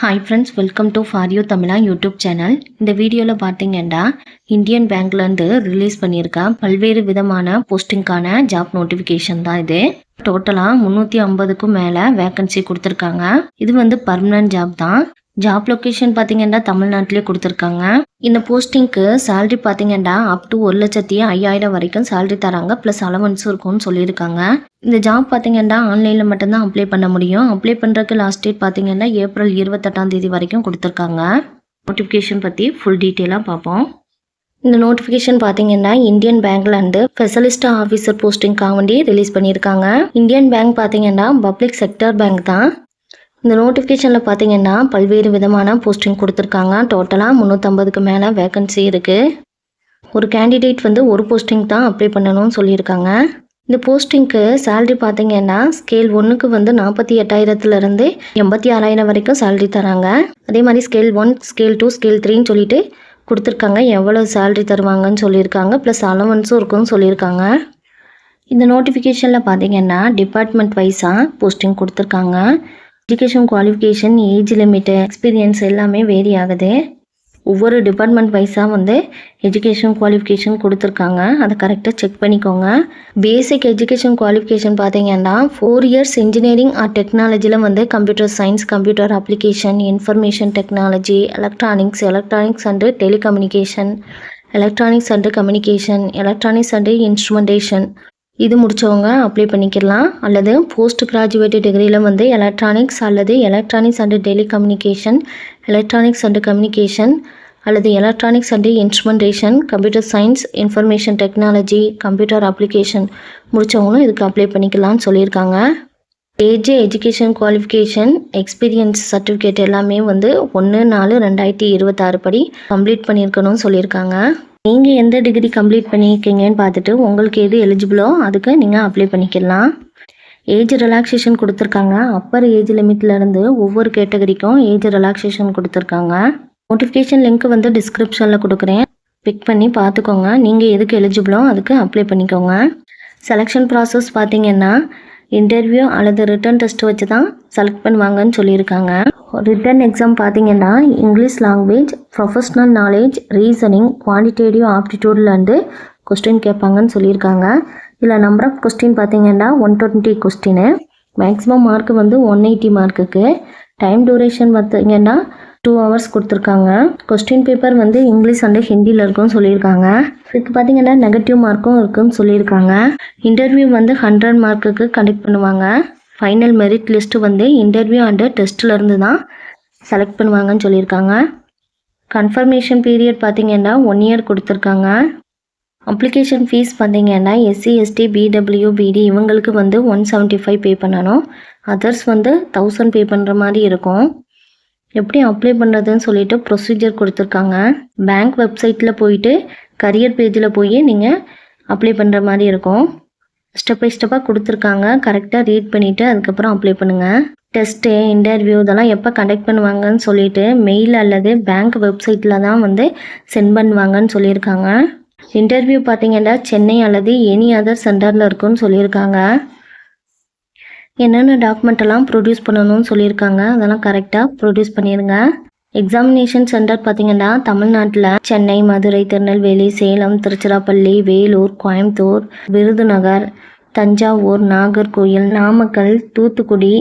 Hi friends, welcome to For You Tamila YouTube channel. இந்த வீடியோல பாத்தீங்கன்னா இந்தியன் பேங்க்ல இருந்து ரிலீஸ் பண்ணியிருக்க பல்வேறு விதமான போஸ்டிங்கான ஜாப் நோட்டிஃபிகேஷன் தான் இது. டோட்டலா 350க்கும் மேல வேகன்சி கொடுத்திருக்காங்க. இது வந்து பர்மனன்ட் ஜாப் தான். ஜாப் லொகேஷன் பாத்தீங்கன்னா தமிழ்நாட்டிலே கொடுத்திருக்காங்க. இந்த போஸ்டிங்க்கு salary பாத்தீங்கன்னா அப் டு 1,05,000 வரைக்கும் salary தராங்க. பிளஸ் அலவன்ஸும் இருக்கும்னு சொல்லியிருக்காங்க. இந்த ஜாப் பாத்தீங்கன்னா ஆன்லைன்ல மட்டும்தான் அப்ளை பண்ண முடியும். அப்ளை பண்றதுக்கு லாஸ்ட் டேட் பாத்தீங்கன்னா ஏப்ரல் 28ஆம் தேதி வரைக்கும் கொடுத்திருக்காங்க. நோட்டிஃபிகேஷன் பத்தி ஃபுல் டீட்டெயிலா பார்ப்போம். இந்த நோட்டிஃபிகேஷன் பார்த்தீங்கன்னா இந்தியன் பேங்க்ல இருந்து ஸ்பெஷலிஸ்ட் ஆஃபீஸர் போஸ்டிங்காக வேண்டி ரிலீஸ் பண்ணியிருக்காங்க. இந்தியன் பேங்க் பார்த்தீங்கன்னா பப்ளிக் செக்டர் பேங்க் தான். இந்த நோட்டிஃபிகேஷனில் பார்த்தீங்கன்னா பல்வேறு விதமான போஸ்டிங் கொடுத்துருக்காங்க. டோட்டலாக 350க்கு மேலே வேகன்சி இருக்குது. ஒரு கேண்டிடேட் வந்து ஒரு போஸ்டிங் தான் அப்ளை பண்ணணும்னு சொல்லியிருக்காங்க. இந்த போஸ்டிங்க்கு சேலரி பார்த்தீங்கன்னா ஸ்கேல் 1க்கு வந்து 48,000லேருந்து 86,000 வரைக்கும் சேலரி தராங்க. அதே மாதிரி ஸ்கேல் 1, ஸ்கேல் 2, ஸ்கேல் 3ன்னு சொல்லிட்டு கொடுத்துருக்காங்க. எவ்வளோ சேலரி தருவாங்கன்னு சொல்லியிருக்காங்க. ப்ளஸ் அலவன்ஸும் இருக்குன்னு சொல்லியிருக்காங்க. இந்த நோட்டிஃபிகேஷனில் பார்த்தீங்கன்னா டிபார்ட்மெண்ட் வைஸாக போஸ்டிங் கொடுத்துருக்காங்க. Education qualification, age limit, experience எல்லாமே வேரி ஆகுது. ஒவ்வொரு டிபார்ட்மெண்ட் வைஸாக வந்து எஜுகேஷன் குவாலிஃபிகேஷன் கொடுத்துருக்காங்க. அதை கரெக்டாக செக் பண்ணிக்கோங்க. பேசிக் எஜுகேஷன் குவாலிஃபிகேஷன் பார்த்தீங்கன்னா 4 இயர்ஸ் இன்ஜினியரிங் ஆர் டெக்னாலஜியில் வந்து computer science, computer application, information technology, electronics and telecommunication, electronics and communication, electronics and instrumentation இது முடித்தவங்க அப்ளை பண்ணிக்கலாம். அல்லது போஸ்ட் கிராஜுவேட் டிகிரியில் வந்து எலக்ட்ரானிக்ஸ் அல்லது electronics and telecommunication, electronics and communication அல்லது electronics and instrumentation, computer science, information technology, computer application முடித்தவங்களும் இதுக்கு அப்ளை பண்ணிக்கலாம்னு சொல்லியிருக்காங்க. Age, education qualification, experience certificate எல்லாமே வந்து 1/4/2026 படி கம்ப்ளீட் பண்ணியிருக்கணும்னு சொல்லியிருக்காங்க. நீங்கள் எந்த டிகிரி கம்ப்ளீட் பண்ணியிருக்கீங்கன்னு பார்த்துட்டு உங்களுக்கு எது எலிஜிபிளோ அதுக்கு நீங்கள் அப்ளை பண்ணிக்கலாம். ஏஜ் ரிலாக்ஸேஷன் கொடுத்துருக்காங்க. அப்பர் ஏஜ் லிமிட்லேருந்து ஒவ்வொரு கேட்டகரிக்கும் ஏஜ் ரிலாக்ஸேஷன் கொடுத்துருக்காங்க. நோட்டிஃபிகேஷன் லிங்க் வந்து டிஸ்கிரிப்ஷனில் கொடுக்குறேன். பிக் பண்ணி பார்த்துக்கோங்க. நீங்கள் எதுக்கு எலிஜிபிளோ அதுக்கு அப்ளை பண்ணிக்கோங்க. செலெக்ஷன் ப்ராசஸ் பார்த்தீங்கன்னா இன்டர்வியூ அல்லது ரிட்டன் டெஸ்ட் வச்சு தான் செலக்ட் பண்ணுவாங்கன்னு சொல்லியிருக்காங்க. ரிட்டன் எக்ஸாம் பார்த்தீங்கன்னா English language, professional knowledge, reasoning, quantitative ஆப்டிடியூட்லேருந்து கொஸ்டின் கேட்பாங்கன்னு சொல்லியிருக்காங்க. இதில் நம்பர் ஆஃப் கொஸ்டின் பார்த்தீங்கன்னா 120 கொஸ்டின். மேக்ஸிமம் மார்க் வந்து 180 மார்க்குக்கு. டைம் டூரேஷன் பார்த்தீங்கன்னா 2 hours கொடுத்துருக்காங்க. கொஸ்டின் பேப்பர் வந்து இங்கிலீஷ் அண்டு ஹிந்தியில் இருக்குன்னு சொல்லியிருக்காங்க. இதுக்கு பார்த்தீங்கன்னா நெகட்டிவ் மார்க்கும் இருக்குன்னு சொல்லியிருக்காங்க. இன்டர்வியூ வந்து 100 மார்க்குக்கு கண்டக்ட் பண்ணுவாங்க. ஃபைனல் மெரிட் லிஸ்ட்டு வந்து இன்டர்வியூ அண்டு டெஸ்ட்லேருந்து தான் செலக்ட் பண்ணுவாங்கன்னு சொல்லியிருக்காங்க. கன்ஃபர்மேஷன் பீரியட் பார்த்தீங்கன்னா 1 year கொடுத்துருக்காங்க. அப்ளிகேஷன் ஃபீஸ் பார்த்தீங்கன்னா SC, ST, BW, BD இவங்களுக்கு வந்து 175 பே பண்ணணும். அதர்ஸ் வந்து 1000 பே பண்ணுற மாதிரி இருக்கும். எப்படி அப்ளை பண்ணுறதுன்னு சொல்லிட்டு ப்ரொசீஜர் கொடுத்துருக்காங்க. பேங்க் வெப்சைட்டில் போயிட்டு கரியர் பேஜில் போய் நீங்கள் அப்ளை பண்ணுற மாதிரி இருக்கும். ஸ்டெப் பை ஸ்டெப்பாக கொடுத்துருக்காங்க. கரெக்டாக ரீட் பண்ணிவிட்டு அதுக்கப்புறம் அப்ளை பண்ணுங்கள். டெஸ்ட்டு, இன்டர்வியூ இதெல்லாம் எப்போ கண்டக்ட் பண்ணுவாங்கன்னு சொல்லிட்டு மெயில் அல்லது பேங்க் வெப்சைட்டில் தான் வந்து சென்ட் பண்ணுவாங்கன்னு சொல்லியிருக்காங்க. இன்டர்வியூ பார்த்தீங்கன்னா சென்னை அல்லது எனி அதர் சென்டரில் இருக்குன்னு சொல்லியிருக்காங்க. என்னென்ன டாக்குமெண்ட்டெல்லாம் ப்ரொடியூஸ் பண்ணணும்னு சொல்லியிருக்காங்க. அதெல்லாம் கரெக்டாக ப்ரொடியூஸ் பண்ணிடுங்க. எக்ஸாமினேஷன் சென்டர் பார்த்தீங்கன்னா தமிழ்நாட்டில் சென்னை, மதுரை, திருநெல்வேலி, சேலம், திருச்சிராப்பள்ளி, வேலூர், கோயம்புத்தூர், விருதுநகர், தஞ்சாவூர், நாகர்கோயில், நாமக்கல், தூத்துக்குடி,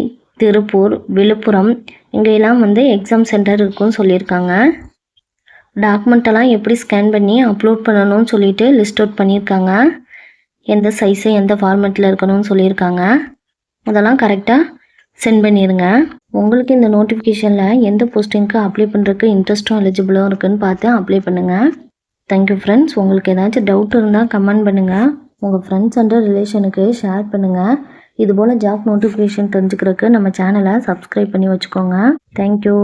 திருப்பூர், விழுப்புரம் இங்கெல்லாம் வந்து எக்ஸாம் சென்டர் இருக்குன்னு சொல்லியிருக்காங்க. டாக்குமெண்ட்டெல்லாம் எப்படி ஸ்கேன் பண்ணி அப்லோட் பண்ணணும்னு சொல்லிட்டு லிஸ்ட் அவுட் பண்ணியிருக்காங்க. எந்த சைஸு எந்த ஃபார்மேட்டில் இருக்கணும்னு சொல்லியிருக்காங்க. அதெல்லாம் கரெக்டாக சென்ட் பண்ணிடுங்க. உங்களுக்கு இந்த நோட்டிஃபிகேஷனில் எந்த போஸ்டிங்க்கு அப்ளை பண்ணுறதுக்கு இன்ட்ரெஸ்ட்டும் எலிஜிபிளும் இருக்குதுன்னு பார்த்து அப்ளை பண்ணுங்கள். Thank you friends. உங்களுக்கு ஏதாச்சும் டவுட் இருந்தால் கமெண்ட் பண்ணுங்கள். உங்கள் ஃப்ரெண்ட்ஸ் அண்ட் ரிலேஷனுக்கு ஷேர் பண்ணுங்கள். இதுபோல் ஜாப் நோட்டிஃபிகேஷன் தெரிஞ்சுக்கிறதுக்கு நம்ம சேனலை சப்ஸ்கிரைப் பண்ணி வச்சுக்கோங்க. தேங்க்யூ.